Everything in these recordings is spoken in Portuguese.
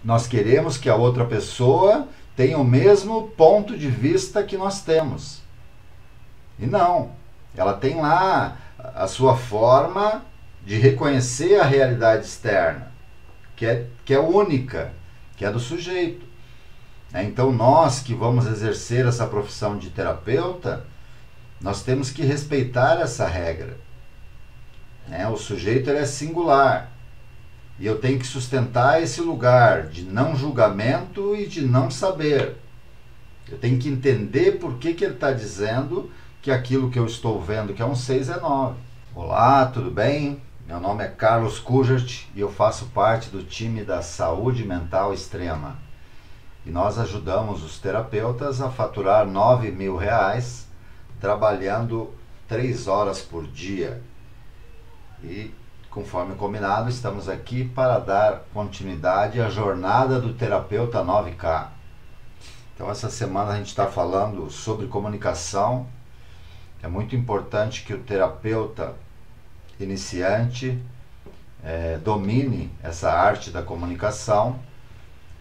Nós queremos que a outra pessoa tenha o mesmo ponto de vista que nós temos. E não. Ela tem lá a sua forma de reconhecer a realidade externa, que é única, que é do sujeito. Então nós que vamos exercer essa profissão de terapeuta, nós temos que respeitar essa regra. O sujeito ele é singular. E eu tenho que sustentar esse lugar de não julgamento e de não saber. Eu tenho que entender por que ele está dizendo que aquilo que eu estou vendo que é um 6 é 9. Olá, tudo bem? Meu nome é Carlos Kujert e eu faço parte do time da Saúde Mental Extrema. E nós ajudamos os terapeutas a faturar R$9.000 trabalhando 3 horas por dia. E, conforme combinado, estamos aqui para dar continuidade à jornada do terapeuta 9K. Então, essa semana a gente está falando sobre comunicação. É muito importante que o terapeuta iniciante domine essa arte da comunicação,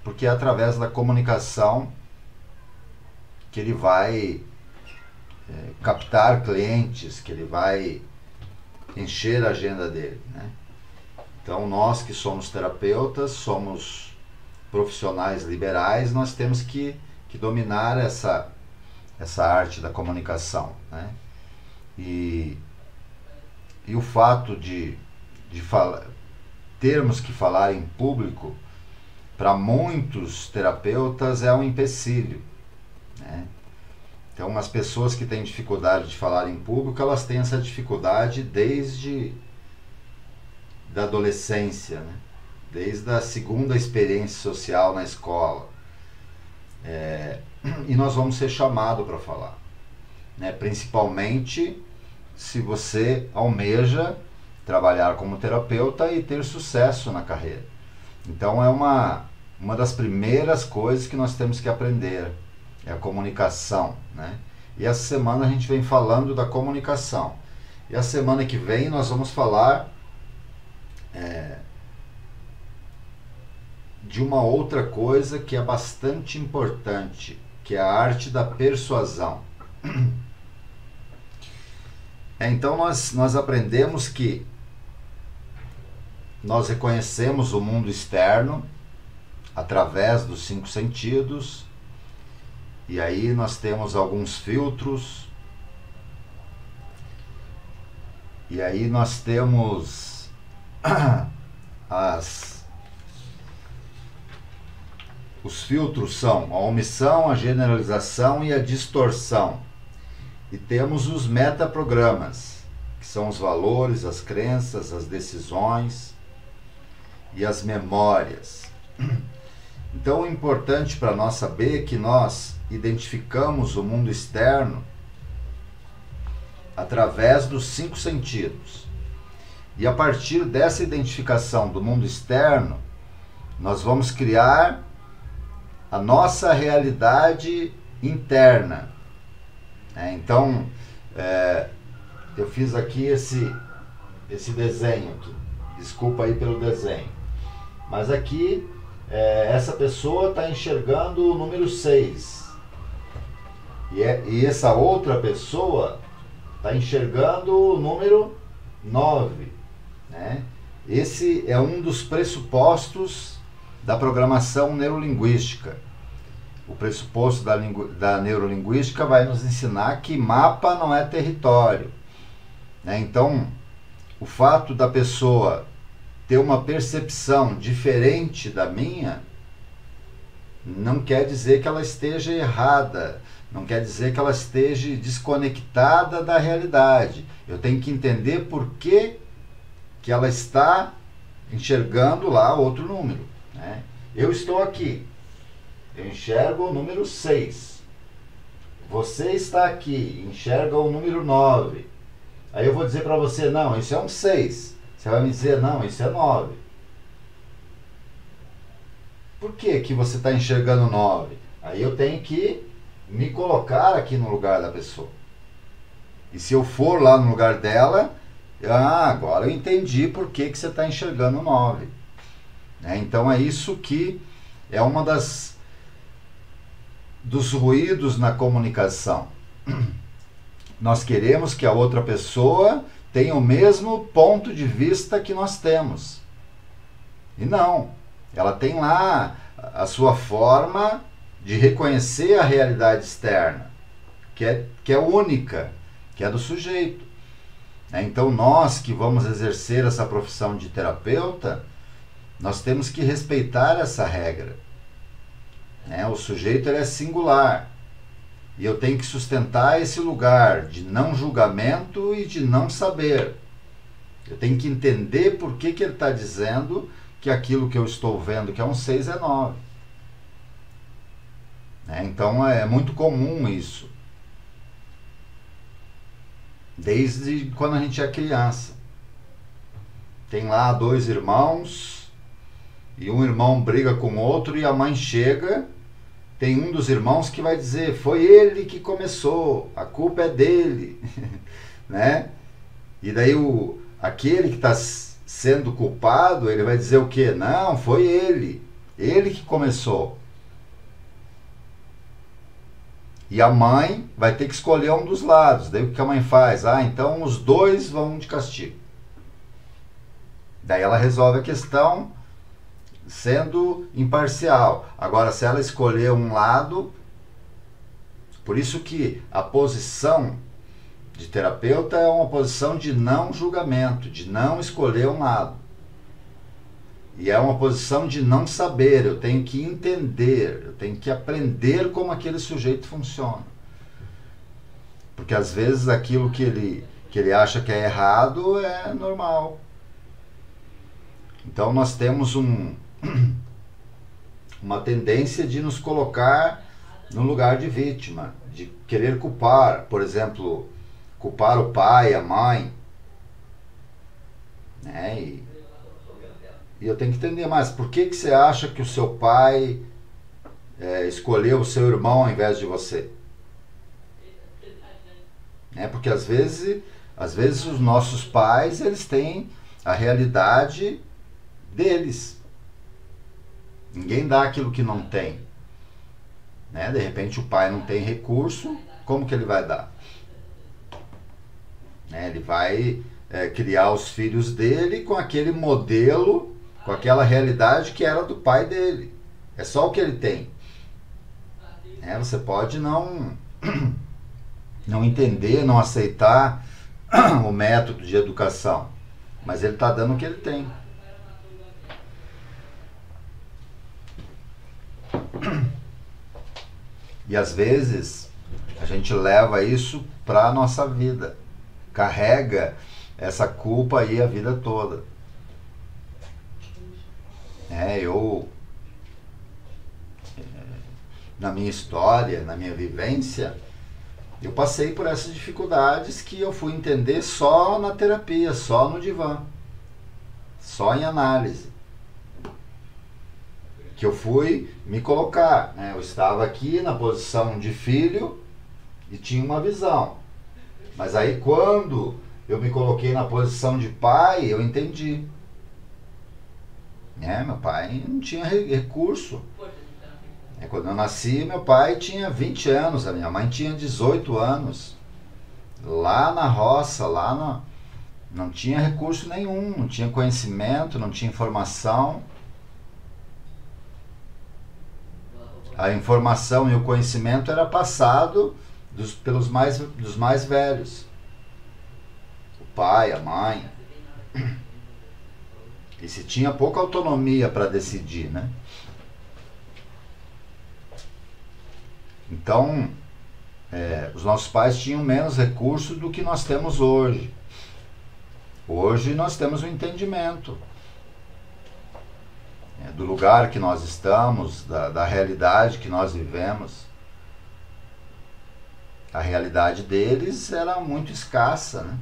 porque é através da comunicação que ele vai captar clientes, que ele vai encher a agenda dele, né? Então nós que somos terapeutas, somos profissionais liberais, nós temos que dominar essa arte da comunicação, né? E o fato de termos que falar em público, para muitos terapeutas é um empecilho, né? Então, as pessoas que têm dificuldade de falar em público, elas têm essa dificuldade desde da adolescência, né? Desde a segunda experiência social na escola. E nós vamos ser chamados para falar, né? Principalmente se você almeja trabalhar como terapeuta e ter sucesso na carreira. Então, é uma das primeiras coisas que nós temos que aprender. É a comunicação, né? E essa semana a gente vem falando da comunicação. E a semana que vem nós vamos falar de uma outra coisa que é bastante importante, que é a arte da persuasão. Então nós aprendemos que nós reconhecemos o mundo externo através dos 5 sentidos. E aí nós temos alguns filtros. E aí nós temos os filtros são a omissão, a generalização e a distorção. E temos os metaprogramas, que são os valores, as crenças, as decisões e as memórias. Então, o importante para nós saber é que nós identificamos o mundo externo através dos 5 sentidos. E a partir dessa identificação do mundo externo, nós vamos criar a nossa realidade interna. Então, eu fiz aqui esse desenho aqui. Desculpa aí pelo desenho. Mas aqui, essa pessoa está enxergando o número 6. E essa outra pessoa está enxergando o número 9, né? Esse é um dos pressupostos da programação neurolinguística. O pressuposto da neurolinguística vai nos ensinar que mapa não é território, né? Então, o fato da pessoa ter uma percepção diferente da minha não quer dizer que ela esteja errada, não quer dizer que ela esteja desconectada da realidade. Eu tenho que entender por que ela está enxergando lá outro número, né? Eu estou aqui, eu enxergo o número 6. Você está aqui, enxerga o número 9. Aí eu vou dizer para você, não, isso é um 6. Você vai me dizer, não, isso é 9. Por que você está enxergando 9? Aí eu tenho que me colocar aqui no lugar da pessoa. E se eu for lá no lugar dela, agora eu entendi por que você está enxergando 9. Então é isso que é uma dos ruídos na comunicação. Nós queremos que a outra pessoa tenha o mesmo ponto de vista que nós temos. E não. Ela tem lá a sua forma de reconhecer a realidade externa, que é única, que é do sujeito. Então nós que vamos exercer essa profissão de terapeuta, nós temos que respeitar essa regra. O sujeito ele é singular. E eu tenho que sustentar esse lugar de não julgamento e de não saber. Eu tenho que entender por que ele está dizendo que aquilo que eu estou vendo que é um 6 é 9. Então é muito comum isso. Desde quando a gente é criança. Tem lá 2 irmãos e um irmão briga com o outro e a mãe chega. Tem um dos irmãos que vai dizer, foi ele que começou, a culpa é dele. E daí aquele que está sendo culpado, ele vai dizer o quê? Não, foi ele que começou. E a mãe vai ter que escolher um dos lados. Daí o que a mãe faz? Então os 2 vão de castigo. Daí ela resolve a questão sendo imparcial. Agora, se ela escolher um lado, por isso que a posição de terapeuta é uma posição de não julgamento, de não escolher um lado. E é uma posição de não saber, eu tenho que entender, eu tenho que aprender como aquele sujeito funciona. Porque às vezes aquilo que ele acha que é errado é normal. Então nós temos uma tendência de nos colocar no lugar de vítima, de querer culpar, por exemplo, culpar o pai, a mãe, e eu tenho que entender mais, por que você acha que o seu pai escolheu o seu irmão ao invés de você? Porque às vezes os nossos pais, eles têm a realidade deles. Ninguém dá aquilo que não tem. De repente o pai não tem recurso, como que ele vai dar? Ele vai criar os filhos dele com aquele modelo, com aquela realidade que era do pai dele. É só o que ele tem. Você pode não entender, não aceitar o método de educação, mas ele está dando o que ele tem. E às vezes a gente leva isso para a nossa vida, carrega essa culpa aí a vida toda. Eu na minha história, na minha vivência, eu passei por essas dificuldades que eu fui entender só na terapia, só no divã, só em análise. Que eu fui me colocar, eu estava aqui na posição de filho e tinha uma visão. Mas aí quando eu me coloquei na posição de pai, eu entendi. Meu pai não tinha recurso. Quando eu nasci, meu pai tinha 20 anos, a minha mãe tinha 18 anos. Lá na roça, não tinha recurso nenhum, não tinha conhecimento, não tinha informação. A informação e o conhecimento era passado dos mais velhos. O pai, a mãe. E se tinha pouca autonomia para decidir, Então, os nossos pais tinham menos recursos do que nós temos hoje. Hoje nós temos um entendimento do lugar que nós estamos, da realidade que nós vivemos. A realidade deles era muito escassa,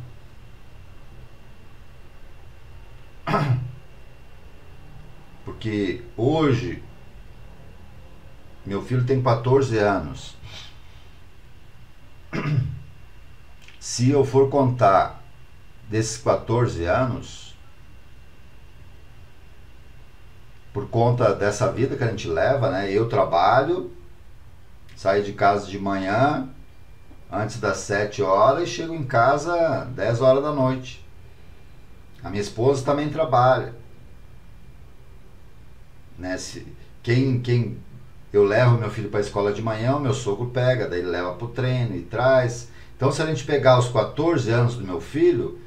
Porque hoje, meu filho tem 14 anos. Se eu for contar desses 14 anos, por conta dessa vida que a gente leva, né? Eu trabalho, saio de casa de manhã, antes das 7 horas, e chego em casa 10 horas da noite. A minha esposa também trabalha. Né? Quem eu levo meu filho para a escola de manhã, o meu sogro pega, daí ele leva para o treino e traz. Então, se a gente pegar os 14 anos do meu filho,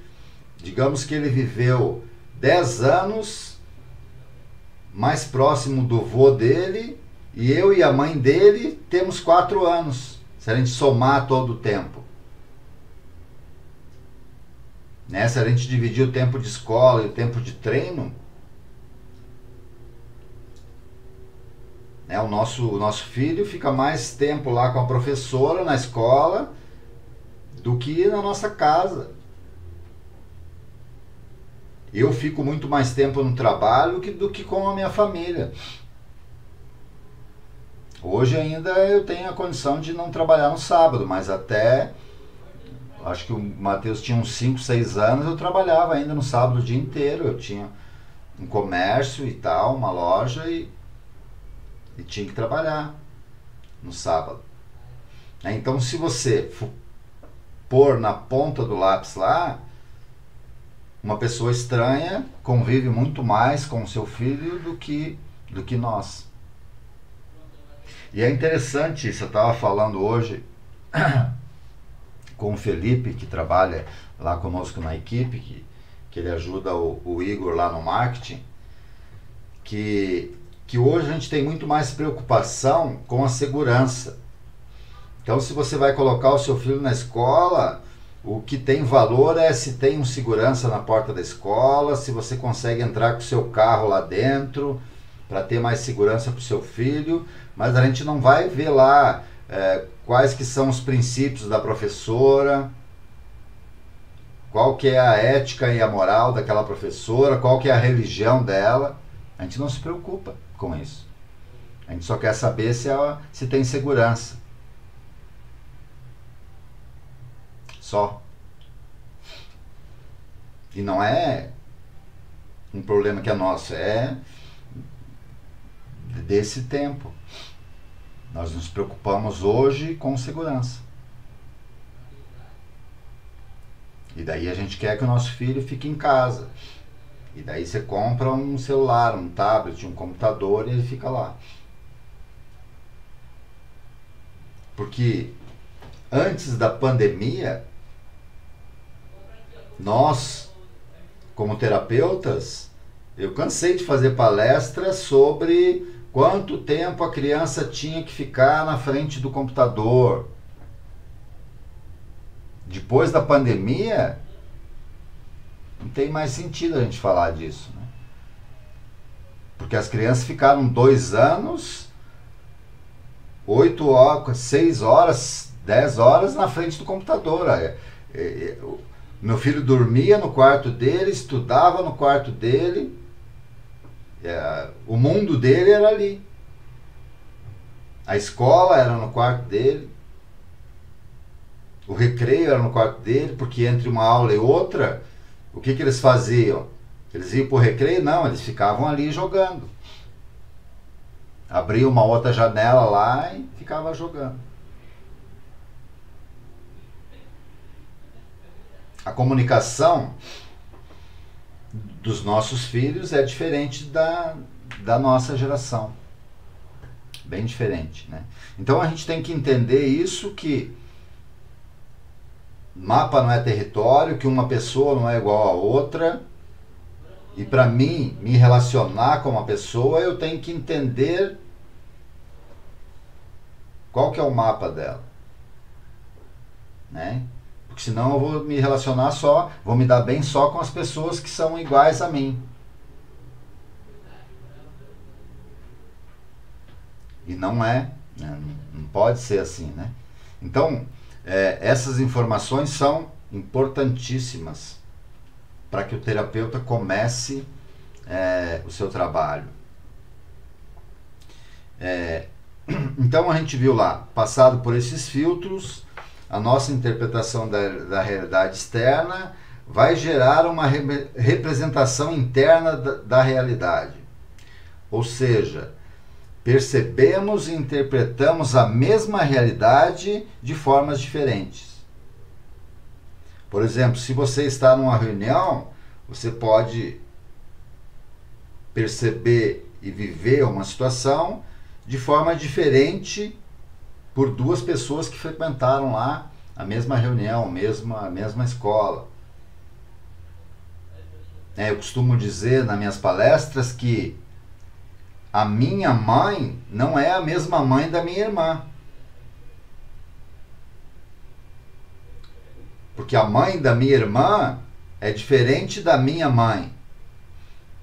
digamos que ele viveu 10 anos mais próximo do vô dele, e eu e a mãe dele temos 4 anos, se a gente somar todo o tempo. Né? Se a gente dividir o tempo de escola e o tempo de treino, né, o nosso filho fica mais tempo lá com a professora na escola do que na nossa casa. Eu fico muito mais tempo no trabalho do que com a minha família. Hoje ainda eu tenho a condição de não trabalhar no sábado, mas até, acho que o Matheus tinha uns 5, 6 anos, eu trabalhava ainda no sábado o dia inteiro. Eu tinha um comércio e tal, uma loja, e tinha que trabalhar no sábado. Então, se você for pôr na ponta do lápis lá, uma pessoa estranha convive muito mais com o seu filho do que nós. E é interessante, você estava falando hoje com o Felipe, que trabalha lá conosco na equipe, que ele ajuda o Igor lá no marketing, que hoje a gente tem muito mais preocupação com a segurança. Então, se você vai colocar o seu filho na escola, o que tem valor é se tem um segurança na porta da escola, se você consegue entrar com o seu carro lá dentro, para ter mais segurança para o seu filho, mas a gente não vai ver lá quais que são os princípios da professora, qual que é a ética e a moral daquela professora, qual que é a religião dela. A gente não se preocupa com isso. A gente só quer saber se tem segurança. Só. E não é um problema que é nosso, é desse tempo. Nós nos preocupamos hoje com segurança. E daí a gente quer que o nosso filho fique em casa. E daí você compra um celular, um tablet, um computador, e ele fica lá. Porque antes da pandemia, nós, como terapeutas, eu cansei de fazer palestras sobre quanto tempo a criança tinha que ficar na frente do computador. Depois da pandemia, não tem mais sentido a gente falar disso, né? Porque as crianças ficaram 2 anos, 8 horas, 6 horas, 10 horas na frente do computador. Meu filho dormia no quarto dele, estudava no quarto dele, o mundo dele era ali. A escola era no quarto dele, o recreio era no quarto dele, porque entre uma aula e outra, o que eles faziam? Eles iam para o recreio? Não, eles ficavam ali jogando. Abriam uma outra janela lá e ficava jogando. A comunicação dos nossos filhos é diferente da nossa geração. Bem diferente, né? Então a gente tem que entender isso, que mapa não é território, que uma pessoa não é igual a outra. E para mim, me relacionar com uma pessoa, eu tenho que entender qual que é o mapa dela. Né? Porque senão eu vou me relacionar vou me dar bem só com as pessoas que são iguais a mim. E não é, né? Não pode ser assim, né? Então, essas informações são importantíssimas para que o terapeuta comece o seu trabalho. Então a gente viu lá, passado por esses filtros, a nossa interpretação da realidade externa vai gerar uma representação interna da realidade. Ou seja, percebemos e interpretamos a mesma realidade de formas diferentes. Por exemplo, se você está numa reunião, você pode perceber e viver uma situação de forma diferente por duas pessoas que frequentaram lá a mesma reunião, a mesma escola. Eu costumo dizer nas minhas palestras que a minha mãe não é a mesma mãe da minha irmã. Porque a mãe da minha irmã é diferente da minha mãe.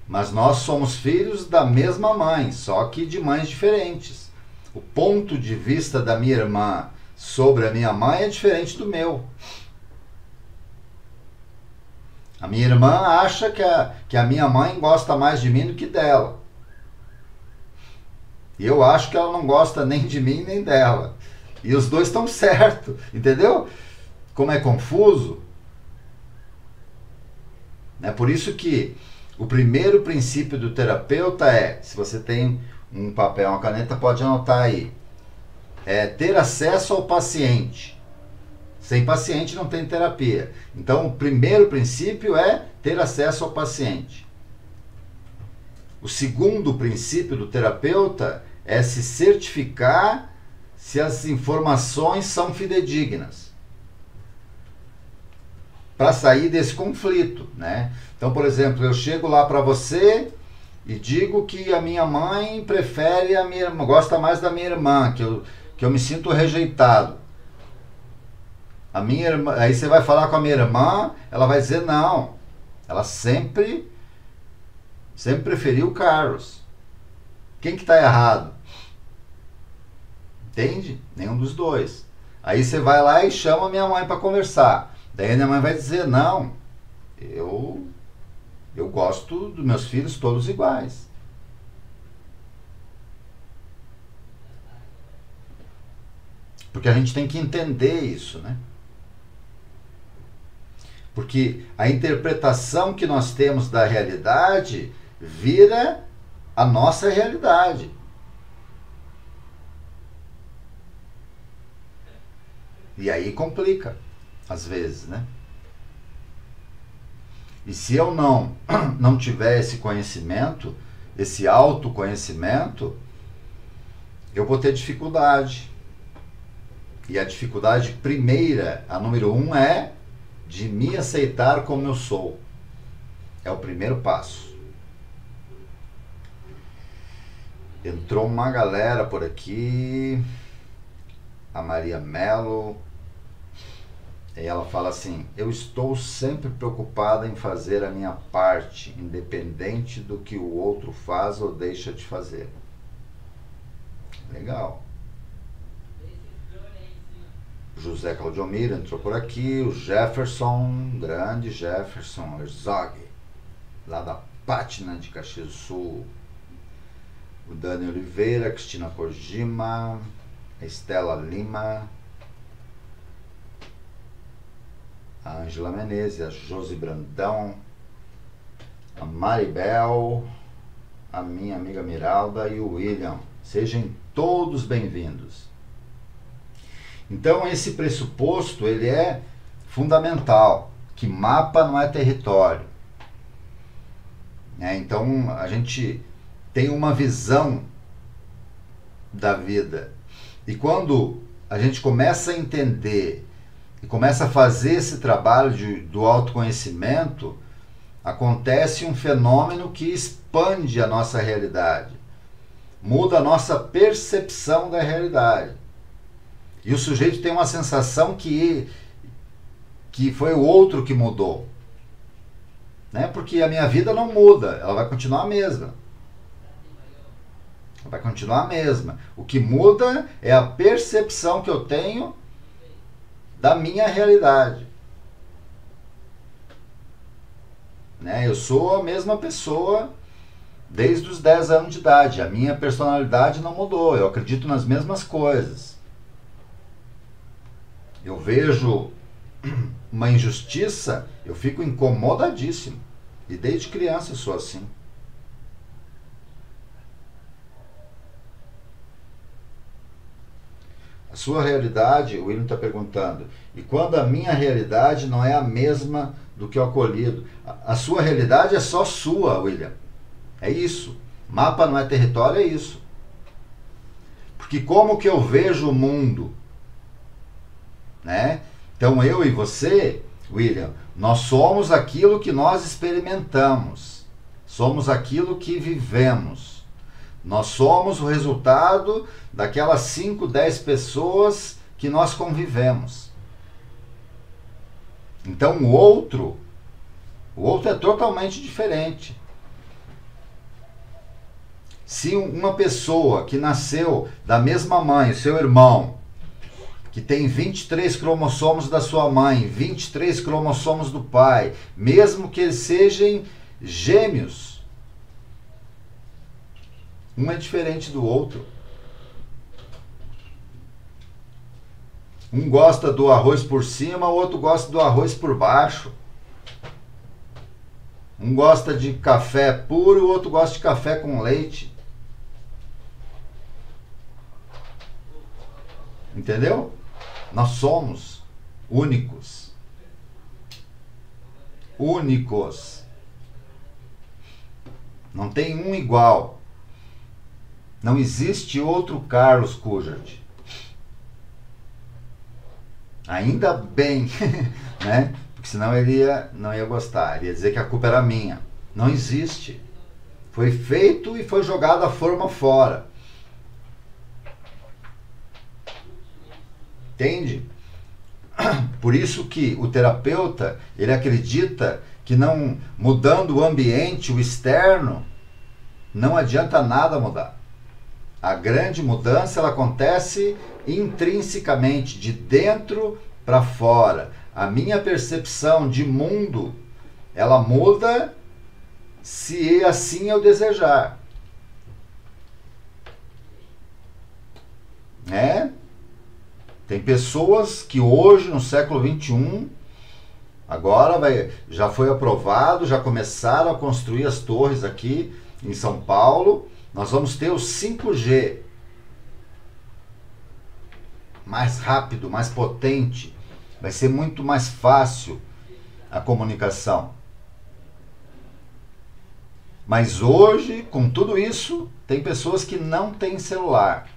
Mas nós somos filhos da mesma mãe, só que de mães diferentes. O ponto de vista da minha irmã sobre a minha mãe é diferente do meu. A minha irmã acha que a minha mãe gosta mais de mim do que dela. E eu acho que ela não gosta nem de mim nem dela. E os dois estão certos, entendeu? Como é confuso. É por isso que o primeiro princípio do terapeuta é, se você tem um papel, uma caneta, pode anotar aí, é ter acesso ao paciente. Sem paciente não tem terapia. Então, o primeiro princípio é ter acesso ao paciente. O segundo princípio do terapeuta é se certificar se as informações são fidedignas, para sair desse conflito, né? Então, por exemplo, eu chego lá para você e digo que a minha mãe prefere a minha irmã, gosta mais da minha irmã, que eu me sinto rejeitado. A minha irmã, aí você vai falar com a minha irmã, ela vai dizer não. Ela sempre preferiu o Carlos. Quem que está errado? Entende? Nenhum dos dois. Aí você vai lá e chama a minha mãe para conversar. Daí a minha mãe vai dizer, não, eu gosto dos meus filhos todos iguais. Porque a gente tem que entender isso, né? Porque a interpretação que nós temos da realidade vira a nossa realidade. E aí complica, às vezes, né? E se eu não tiver esse conhecimento, esse autoconhecimento, eu vou ter dificuldade. E a dificuldade primeira, a número 1, é de me aceitar como eu sou. É o primeiro passo. Entrou uma galera por aqui. A Maria Mello. E ela fala assim, eu estou sempre preocupada em fazer a minha parte, independente do que o outro faz ou deixa de fazer. Legal. José Claudiomiro entrou por aqui, o Jefferson, grande Jefferson Herzog, lá da Pátina de Caxias do Sul. O Dani Oliveira, Cristina Kojima, a Estela Lima, a Ângela Menezes, a Josi Brandão, a Maribel, a minha amiga Miralda e o William. Sejam todos bem-vindos. Então esse pressuposto ele é fundamental, que mapa não é território. Então a gente tem uma visão da vida. E quando a gente começa a entender e começa a fazer esse trabalho do autoconhecimento, acontece um fenômeno que expande a nossa realidade, muda a nossa percepção da realidade. E o sujeito tem uma sensação que foi o outro que mudou. Né? Porque a minha vida não muda, ela vai continuar a mesma. Ela vai continuar a mesma. O que muda é a percepção que eu tenho da minha realidade. Né? Eu sou a mesma pessoa desde os 10 anos de idade. A minha personalidade não mudou. Eu acredito nas mesmas coisas. Eu vejo uma injustiça, eu fico incomodadíssimo. E desde criança eu sou assim. A sua realidade, o William está perguntando, e quando a minha realidade não é a mesma do que o acolhido? A sua realidade é só sua, William. É isso. Mapa não é território, é isso. Porque como que eu vejo o mundo? Né? Então eu e você, William, nós somos aquilo que nós experimentamos. Somos aquilo que vivemos. Nós somos o resultado daquelas 5, 10 pessoas que nós convivemos. Então o outro é totalmente diferente. Se uma pessoa que nasceu da mesma mãe, seu irmão, que tem 23 cromossomos da sua mãe, 23 cromossomos do pai, mesmo que eles sejam gêmeos, um é diferente do outro. Um gosta do arroz por cima, o outro gosta do arroz por baixo. Um gosta de café puro, o outro gosta de café com leite. Entendeu? Nós somos únicos. Únicos. Não tem um igual. Não existe outro Carlos Kujat. Ainda bem, né? Porque senão ele não ia gostar. Ele ia dizer que a culpa era minha. Não existe. Foi feito e foi jogado a forma fora. Entende? Por isso que o terapeuta, ele acredita que não mudando o ambiente, o externo, não adianta nada mudar. A grande mudança ela acontece intrinsecamente, de dentro para fora. A minha percepção de mundo, ela muda se assim eu desejar. Tem pessoas que hoje, no século XXI, agora já foi aprovado, já começaram a construir as torres aqui em São Paulo. Nós vamos ter o 5G. Mais rápido, mais potente. Vai ser muito mais fácil a comunicação. Mas hoje, com tudo isso, tem pessoas que não têm celular.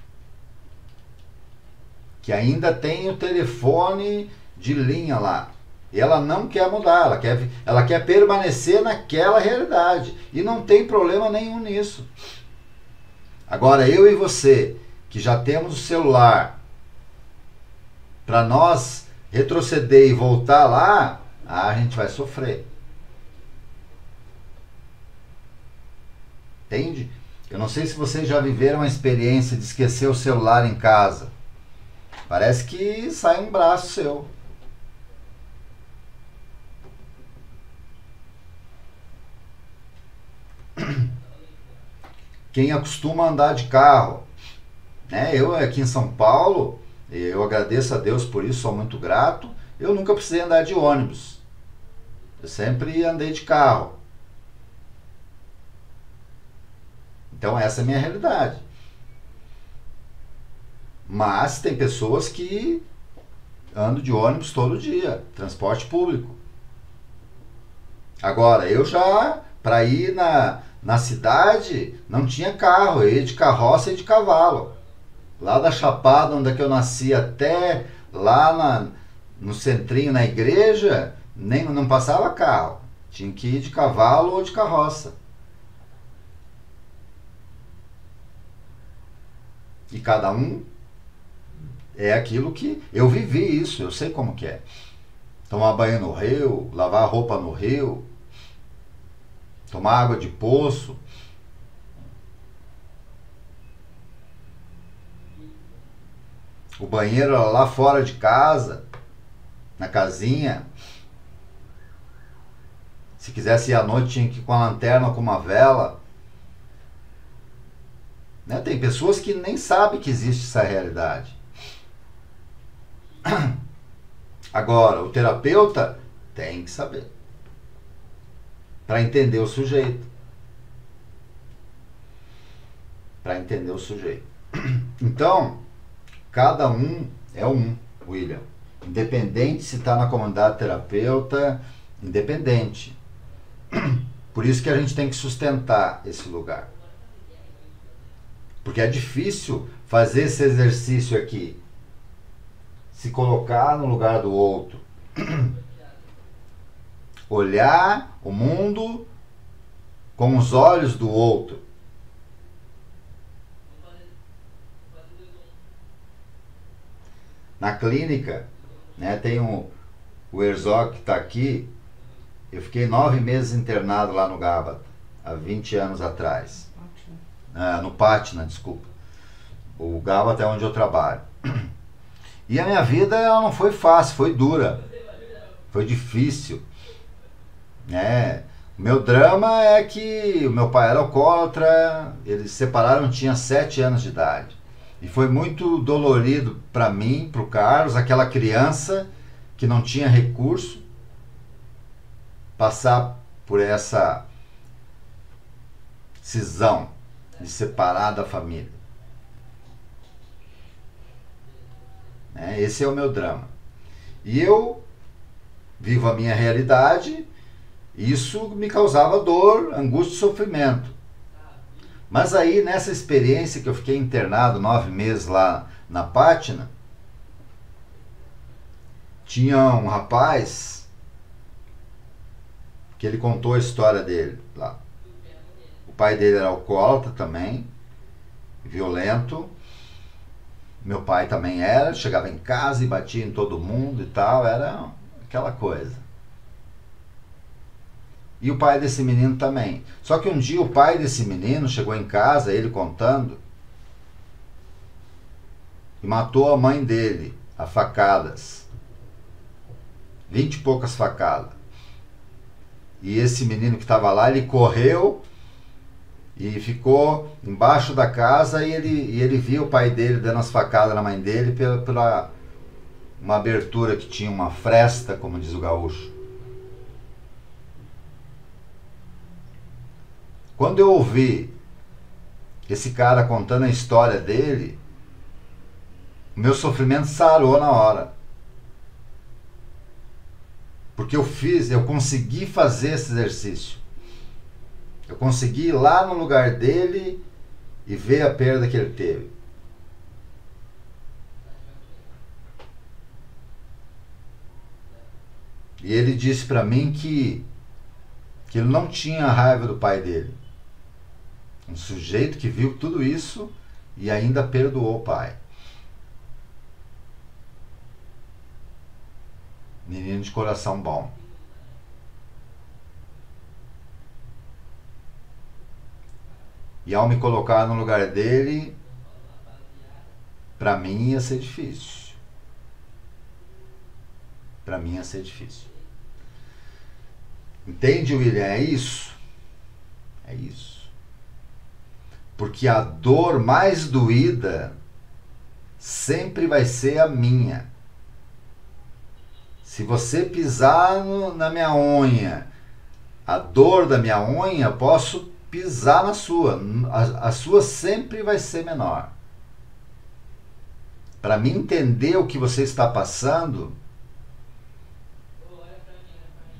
Que ainda tem o telefone de linha lá. E ela não quer mudar, ela quer permanecer naquela realidade. E não tem problema nenhum nisso. Agora, eu e você, que já temos o celular, para nós retroceder e voltar lá, a gente vai sofrer. Entende? Eu não sei se vocês já viveram a experiência de esquecer o celular em casa. Parece que sai um braço seu. Quem acostuma a andar de carro, né? Eu aqui em São Paulo, eu agradeço a Deus por isso, sou muito grato. Eu nunca precisei andar de ônibus. Eu sempre andei de carro. Então essa é a minha realidade. Mas tem pessoas que andam de ônibus todo dia, transporte público. Agora, eu já, para ir na cidade, não tinha carro, eu ia de carroça e de cavalo. Lá da Chapada, onde é que eu nasci, até lá no centrinho, na igreja, não passava carro. Tinha que ir de cavalo ou de carroça. E cada um é aquilo que... Eu vivi isso, eu sei como que é. Tomar banho no rio, lavar roupa no rio, tomar água de poço. O banheiro era lá fora de casa, na casinha. Se quisesse ir à noite, tinha que ir com a lanterna ou com uma vela. Né? Tem pessoas que nem sabem que existe essa realidade. Agora, o terapeuta tem que saber. Para entender o sujeito. Para entender o sujeito. Então, Cada um é um, William. Independente se está na comunidade terapeuta, independente. Por isso que a gente tem que sustentar esse lugar. Porque é difícil fazer esse exercício aqui. Se colocar no lugar do outro. Olhar o mundo com os olhos do outro. Na clínica, né, tem o Herzog que está aqui. Eu fiquei 9 meses internado lá no Gábata, há 20 anos atrás. No Pátina, desculpa. O Gábata é onde eu trabalho. E a minha vida ela não foi fácil, foi dura. Foi difícil. O meu drama é que o meu pai era alcoólatra, eles se separaram, tinha 7 anos de idade. E foi muito dolorido para mim, para o Carlos, aquela criança que não tinha recurso, passar por essa cisão de separar da família. Esse é o meu drama. E eu vivo a minha realidade, isso me causava dor, angústia e sofrimento. Mas aí, nessa experiência que eu fiquei internado 9 meses lá na Pátina, tinha um rapaz que ele contou a história dele lá. O pai dele era alcoólatra também, violento. Meu pai também era, chegava em casa e batia em todo mundo e tal, era aquela coisa. E o pai desse menino também. Só que um dia o pai desse menino chegou em casa, ele contando, e matou a mãe dele a facadas. 20 e poucas facadas. E esse menino que estava lá, ele correu e ficou embaixo da casa e ele viu o pai dele dando as facadas na mãe dele pela uma abertura que tinha uma fresta, como diz o gaúcho. Quando eu ouvi esse cara contando a história dele, o meu sofrimento sarou na hora. Porque eu consegui fazer esse exercício. Eu consegui ir lá no lugar dele e ver a perda que ele teve. E ele disse para mim que ele não tinha raiva do pai dele. Um sujeito que viu tudo isso e ainda perdoou o pai. Menino de coração bom. E ao me colocar no lugar dele, para mim ia ser difícil. Para mim ia ser difícil. Entende, William? É isso. É isso. Porque a dor mais doída sempre vai ser a minha. Se você pisar na minha unha, a dor da minha unha, posso pisar na sua. A sua sempre vai ser menor. Para mim entender o que você está passando,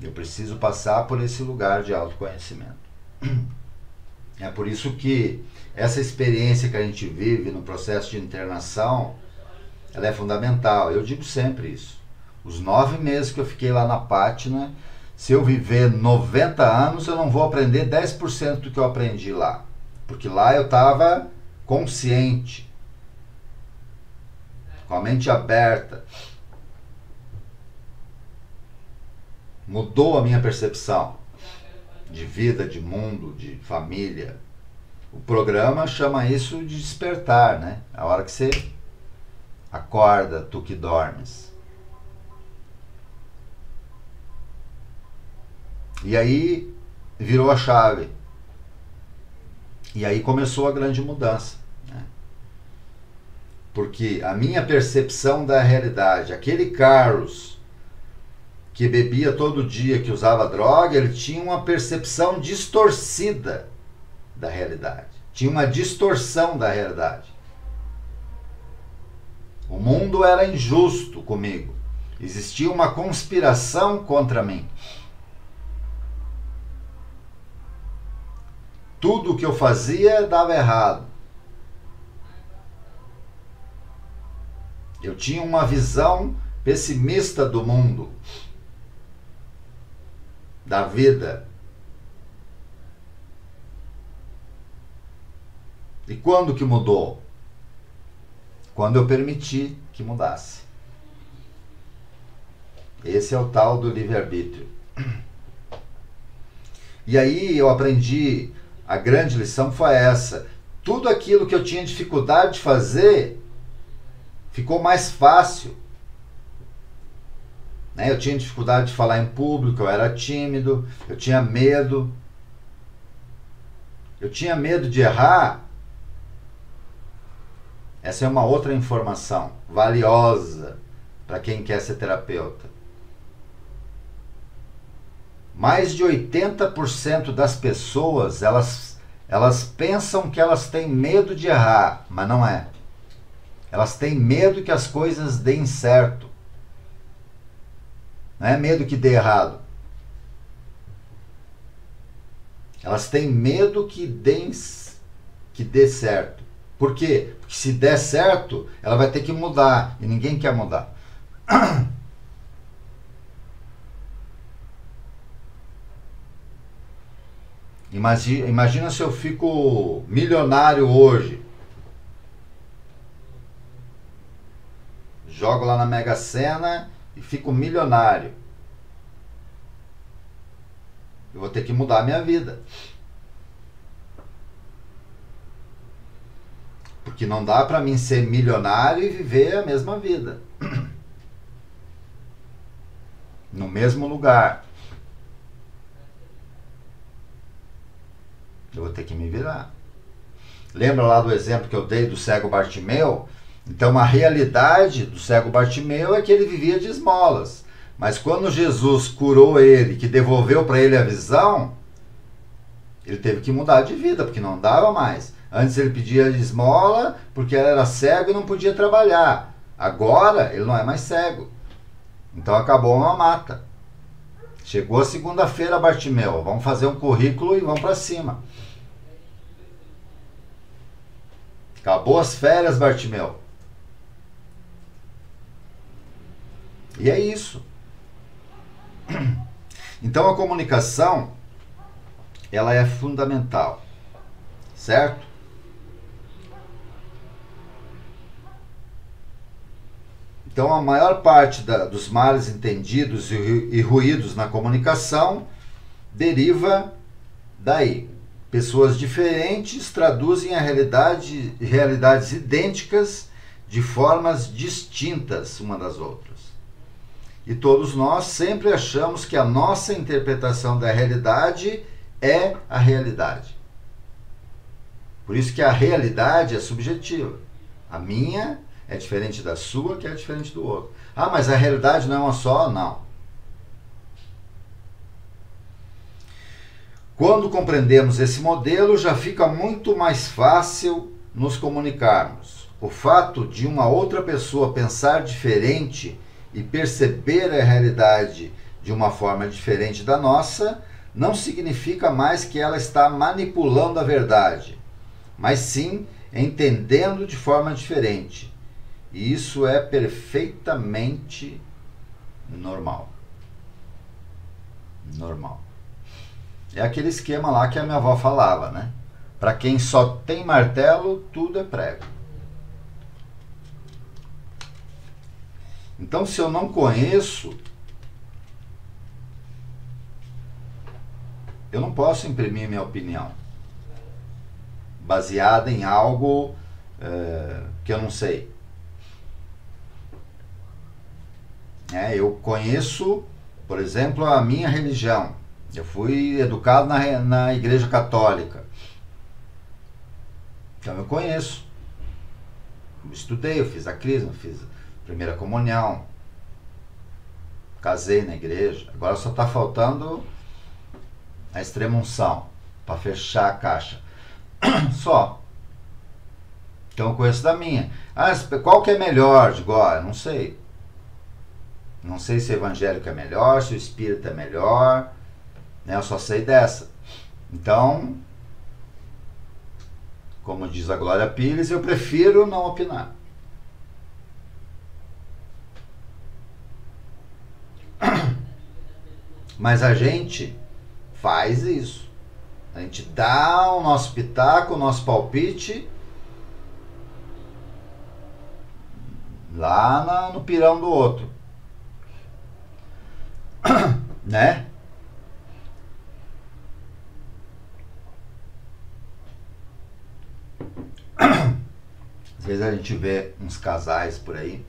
eu preciso passar por esse lugar de autoconhecimento. É por isso que essa experiência que a gente vive no processo de internação, ela é fundamental. Eu digo sempre isso. Os 9 meses que eu fiquei lá na Pátina, se eu viver 90 anos, eu não vou aprender 10% do que eu aprendi lá. Porque lá eu estava consciente, com a mente aberta. Mudou a minha percepção de vida, de mundo, de família. O programa chama isso de despertar, né? A hora que você acorda, tu que dormes. E aí virou a chave. E aí começou a grande mudança, né? Porque a minha percepção da realidade, aquele Carlos que bebia todo dia, que usava droga, ele tinha uma percepção distorcida da realidade. Tinha uma distorção da realidade. mundo era injusto comigo. Existia uma conspiração contra mim. Tudo o que eu fazia dava errado. Eu tinha uma visão pessimista do mundo, da vida. E quando que mudou? Quando eu permiti que mudasse. Esse é o tal do livre-arbítrio. E aí eu aprendi, a grande lição foi essa. Tudo aquilo que eu tinha dificuldade de fazer ficou mais fácil. Eu tinha dificuldade de falar em público, eu era tímido, eu tinha medo. Eu tinha medo de errar. Essa é uma outra informação valiosa para quem quer ser terapeuta. Mais de 80% das pessoas, elas pensam que elas têm medo de errar, mas não é. Elas têm medo que as coisas deem certo. Não é medo que dê errado. Elas têm medo que dê certo. Por quê? Porque se der certo, ela vai ter que mudar. E ninguém quer mudar. Imagina se eu fico milionário hoje. Jogo lá na Mega Sena e fico milionário. Eu vou ter que mudar a minha vida. Porque não dá para mim ser milionário e viver a mesma vida. No mesmo lugar. Eu vou ter que me virar. Lembra lá do exemplo que eu dei do cego Bartimeu? Então a realidade do cego Bartimeu é que ele vivia de esmolas. Mas quando Jesus curou ele, que devolveu para ele a visão, ele teve que mudar de vida, porque não dava mais. Antes ele pedia esmola porque ele era cego e não podia trabalhar. Agora ele não é mais cego. Então acabou uma mata. Chegou a segunda-feira, Bartimeu. Vamos fazer um currículo e vamos para cima. Acabou as férias, Bartimeu. E é isso. Então a comunicação, ela é fundamental. Certo? Então a maior parte dos males entendidos e ruídos na comunicação deriva daí. Pessoas diferentes traduzem a realidades idênticas de formas distintas uma das outras. E todos nós sempre achamos que a nossa interpretação da realidade é a realidade. Por isso que a realidade é subjetiva. A minha é diferente da sua, que é diferente do outro. Ah, mas a realidade não é uma só? Não. Quando compreendemos esse modelo, já fica muito mais fácil nos comunicarmos. O fato de uma outra pessoa pensar diferente e perceber a realidade de uma forma diferente da nossa, não significa mais que ela está manipulando a verdade, mas sim entendendo de forma diferente. E isso é perfeitamente normal. Normal. É aquele esquema lá que a minha avó falava, né? Para quem só tem martelo, tudo é prego. Então, se eu não conheço, eu não posso imprimir minha opinião baseada em algo que eu não sei. Eu conheço, por exemplo, a minha religião. Eu fui educado na Igreja Católica. Então eu conheço. Eu estudei, eu fiz a crisma, fiz a primeira comunhão. Casei na igreja. Agora só está faltando a extrema unção para fechar a caixa. Só. Então eu conheço da minha. Ah, qual que é melhor? Digo, ó, não sei. Não sei se o evangélico é melhor, se o espírita é melhor, né? Eu só sei dessa. Então, como diz a Glória Pires, eu prefiro não opinar. Mas a gente faz isso. A gente dá o nosso pitaco, o nosso palpite lá no pirão do outro. Né? Às vezes a gente vê uns casais por aí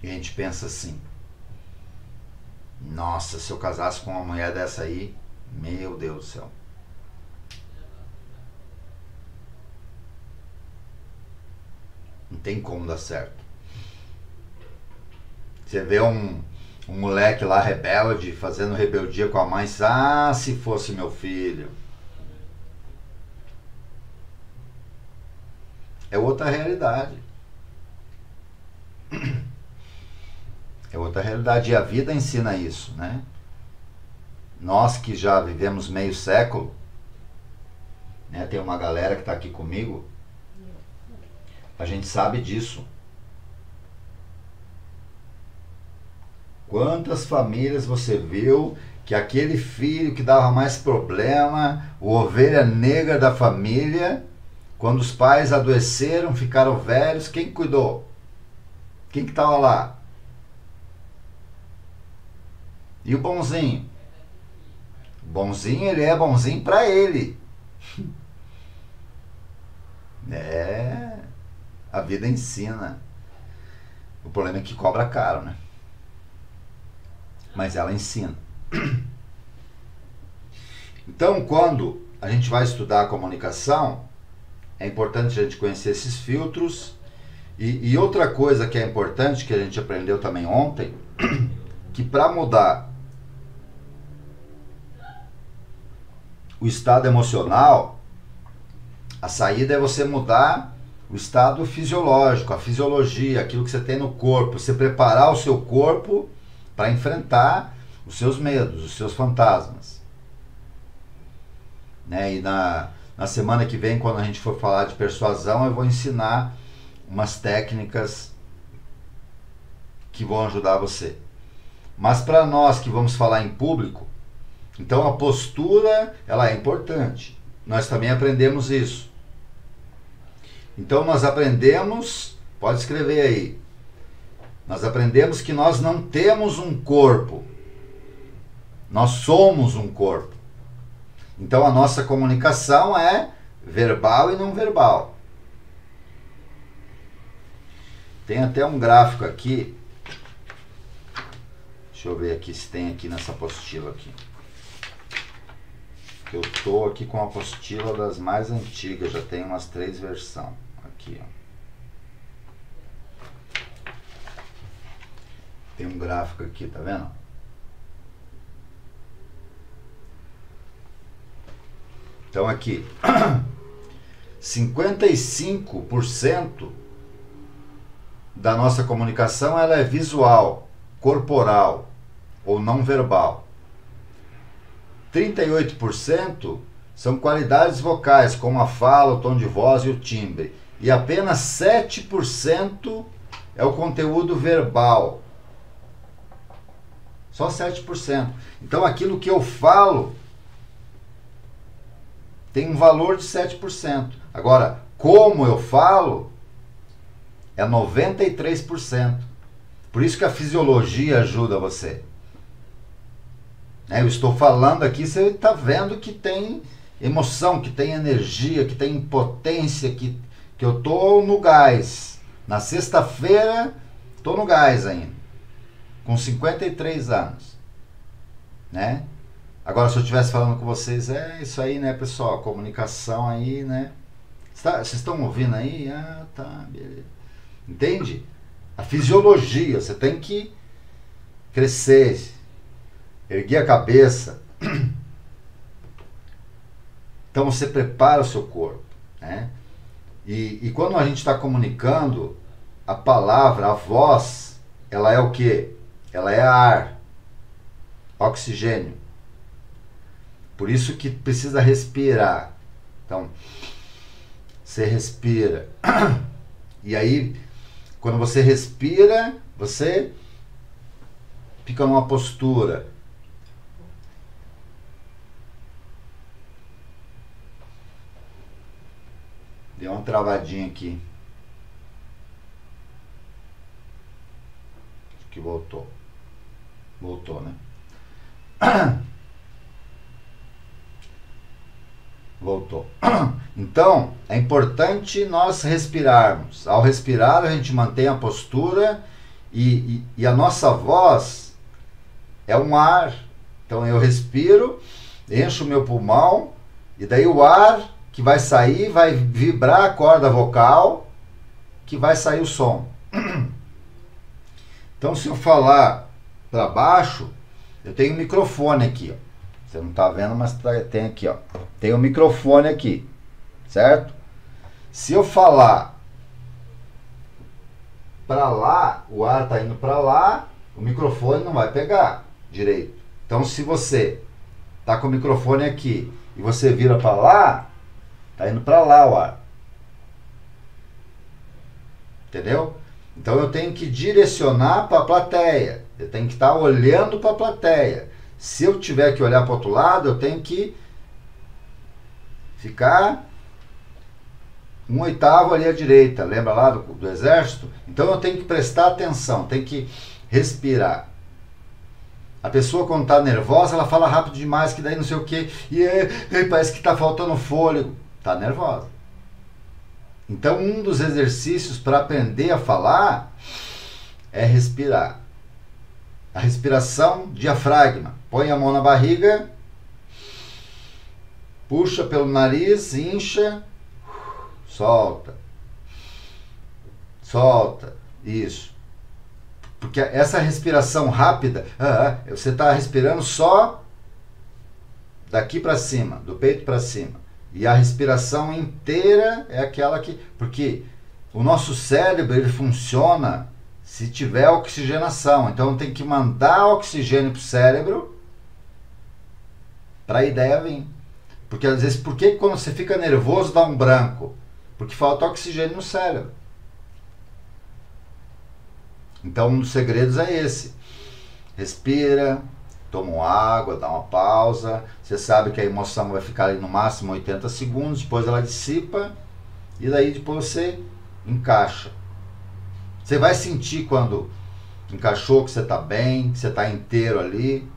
e a gente pensa assim: nossa, se eu casasse com uma mulher dessa aí, meu Deus do céu. Não tem como dar certo. Você vê um moleque lá rebelde, fazendo rebeldia com a mãe, ah, se fosse meu filho. É outra realidade. É outra realidade. E a vida ensina isso, né? Nós que já vivemos meio século, né? Tem uma galera que está aqui comigo, a gente sabe disso. Quantas famílias você viu que aquele filho que dava mais problema, o ovelha negra da família, quando os pais adoeceram, ficaram velhos, quem cuidou? Quem que estava lá? E o bonzinho? O bonzinho, ele é bonzinho para ele. É, a vida ensina. O problema é que cobra caro, né? Mas ela ensina. Então, quando a gente vai estudar a comunicação, é importante a gente conhecer esses filtros. E outra coisa que é importante, que a gente aprendeu também ontem, que para mudar o estado emocional, a saída é você mudar o estado fisiológico, a fisiologia, aquilo que você tem no corpo, você preparar o seu corpo para enfrentar os seus medos, os seus fantasmas. Né? E na semana que vem, quando a gente for falar de persuasão, eu vou ensinar umas técnicas que vão ajudar você. Mas para nós que vamos falar em público, então a postura, ela é importante. Nós também aprendemos isso. Então nós aprendemos, pode escrever aí, nós aprendemos que nós não temos um corpo, nós somos um corpo. Então a nossa comunicação é verbal e não verbal. Tem até um gráfico aqui, deixa eu ver aqui se tem aqui nessa apostila aqui. Eu tô aqui com a apostila das mais antigas, já tem umas 3 versões. Aqui, ó. Tem um gráfico aqui, tá vendo? Então aqui, 55% da nossa comunicação ela é visual, corporal ou não verbal. 38% são qualidades vocais, como a fala, o tom de voz e o timbre. E apenas 7% é o conteúdo verbal. Só 7%. Então aquilo que eu falo tem um valor de 7%. Agora, como eu falo, é 93%. Por isso que a fisiologia ajuda você. Eu estou falando aqui, você está vendo que tem emoção, que tem energia, que tem potência, que eu estou no gás. Na sexta-feira, estou no gás ainda. Com 53 anos. Né? Agora, se eu estivesse falando com vocês, é isso aí, né, pessoal? A comunicação aí, né? Vocês estão ouvindo aí? Ah, tá, beleza. Entende? A fisiologia, você tem que crescer, erguer a cabeça. Então você prepara o seu corpo, né? E quando a gente está comunicando, a palavra, a voz, ela é o quê? Ela é ar, oxigênio. Por isso que precisa respirar. Então, você respira. E aí, quando você respira, você fica numa postura. Deu uma travadinha aqui. Acho que voltou. Voltou, né? Voltou. Então, é importante nós respirarmos. Ao respirar, a gente mantém a postura e a nossa voz é um ar. Então, eu respiro, encho o meu pulmão e daí o ar que vai sair vai vibrar a corda vocal, que vai sair o som. Então, se eu falar para baixo, eu tenho um microfone aqui, ó. Você não está vendo, mas tem aqui, ó. Tem um microfone aqui, certo? Se eu falar para lá, o ar está indo para lá, o microfone não vai pegar direito. Então, se você está com o microfone aqui e você vira para lá, está indo para lá o ar. Entendeu? Então, eu tenho que direcionar para a plateia. Eu tenho que estar olhando para a plateia. Se eu tiver que olhar para o outro lado, eu tenho que ficar 1/8 ali à direita. Lembra lá do exército? Então eu tenho que prestar atenção, tenho que respirar. A pessoa quando está nervosa, ela fala rápido demais, que daí não sei o que, e parece que está faltando fôlego. Está nervosa. Então um dos exercícios para aprender a falar é respirar. A respiração diafragma. Põe a mão na barriga, puxa pelo nariz, incha, solta. Solta. Isso. Porque essa respiração rápida, você está respirando só daqui para cima, do peito para cima. E a respiração inteira é aquela que... Porque o nosso cérebro, ele funciona se tiver oxigenação. Então tem que mandar oxigênio para o cérebro para a ideia vir. Porque às vezes, por que quando você fica nervoso dá um branco? Porque falta oxigênio no cérebro. Então um dos segredos é esse. Respira, toma uma água, dá uma pausa. Você sabe que a emoção vai ficar ali no máximo 80 segundos, depois ela dissipa e daí depois você encaixa. Você vai sentir quando encaixou, que você está bem, que você está inteiro ali.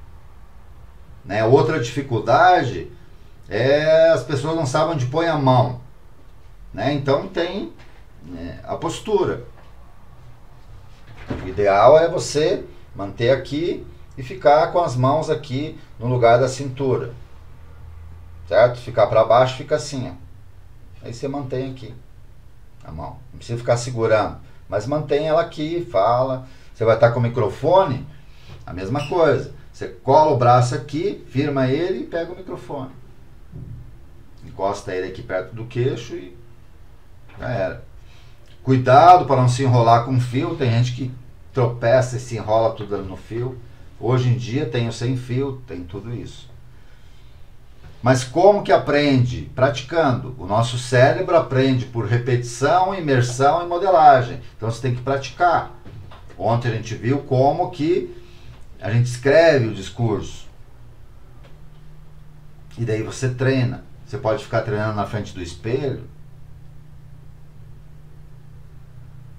Né? Outra dificuldade é as pessoas não sabem onde põe a mão. Né? Então tem a postura. O ideal é você manter aqui e ficar com as mãos aqui no lugar da cintura. Certo? Ficar para baixo fica assim. Ó. Aí você mantém aqui a mão. Não precisa ficar segurando. Mas mantém ela aqui, fala. Você vai estar com o microfone, a mesma coisa. Você cola o braço aqui, firma ele e pega o microfone. Encosta ele aqui perto do queixo e já era. Cuidado para não se enrolar com fio. Tem gente que tropeça e se enrola tudo no fio. Hoje em dia tem o sem fio, tem tudo isso. Mas como que aprende? Praticando. O nosso cérebro aprende por repetição, imersão e modelagem. Então você tem que praticar. Ontem a gente viu como que a gente escreve o discurso. E daí você treina. Você pode ficar treinando na frente do espelho.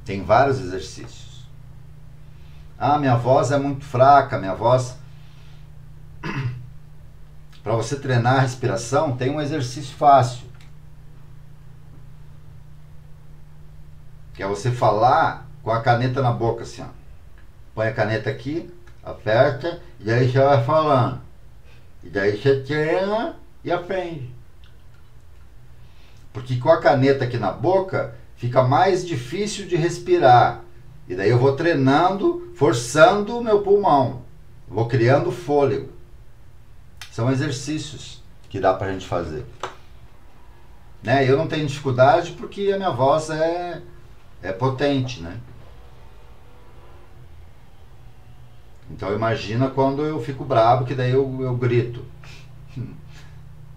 Tem vários exercícios. Minha voz é muito fraca, minha voz... Para você treinar a respiração, tem um exercício fácil. Que é você falar com a caneta na boca, assim, ó. Põe a caneta aqui, aperta, e aí você vai falando. E daí você treina e aprende. Porque com a caneta aqui na boca, fica mais difícil de respirar. E daí eu vou treinando, forçando o meu pulmão. Vou criando fôlego. São exercícios que dá pra gente fazer. né? Eu não tenho dificuldade porque a minha voz é potente, né? Então imagina quando eu fico bravo, que daí eu grito.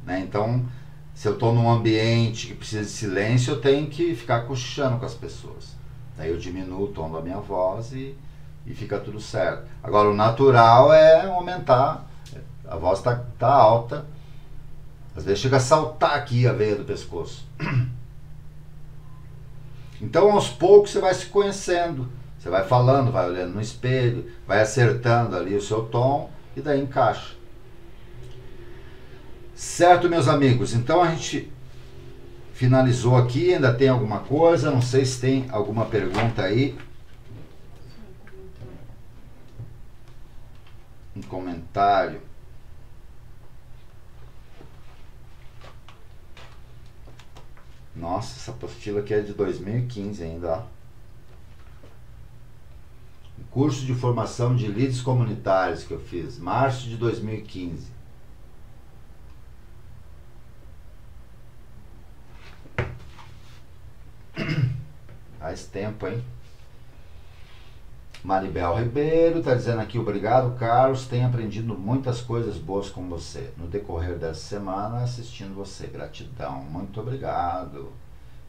Né? Então, se eu estou num ambiente que precisa de silêncio, eu tenho que ficar cochichando com as pessoas. Daí eu diminuo o tom da minha voz e fica tudo certo. Agora, o natural é aumentar. A voz tá alta. Às vezes chega a saltar aqui a veia do pescoço. Então, aos poucos, você vai se conhecendo. Você vai falando, vai olhando no espelho, vai acertando ali o seu tom e daí encaixa. Certo, meus amigos? Então a gente finalizou aqui. Ainda tem alguma coisa? Não sei se tem alguma pergunta aí. Um comentário. Nossa, essa apostila aqui é de 2015 ainda, ó. Um curso de formação de líderes comunitários que eu fiz, março de 2015. Faz tempo, hein? Maribel Ribeiro está dizendo aqui: obrigado, Carlos, tenho aprendido muitas coisas boas com você no decorrer dessa semana assistindo você, gratidão, muito obrigado.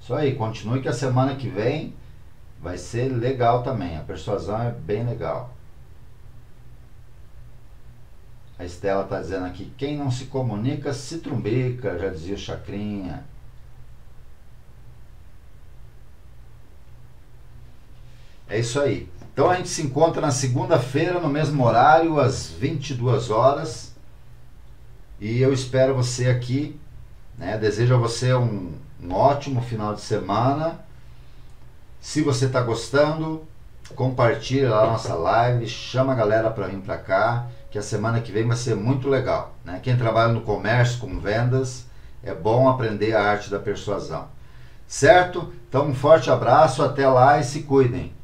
Isso aí, continue que a semana que vem vai ser legal também, a persuasão é bem legal. A Estela está dizendo aqui: quem não se comunica se trumbica, já dizia o Chacrinha. É isso aí. Então a gente se encontra na segunda-feira, no mesmo horário, às 22 horas. E eu espero você aqui, né? Desejo a você um ótimo final de semana. Se você está gostando, compartilha lá a nossa live, chama a galera para vir para cá, que a semana que vem vai ser muito legal, né? Quem trabalha no comércio com vendas, é bom aprender a arte da persuasão. Certo? Então um forte abraço, até lá e se cuidem.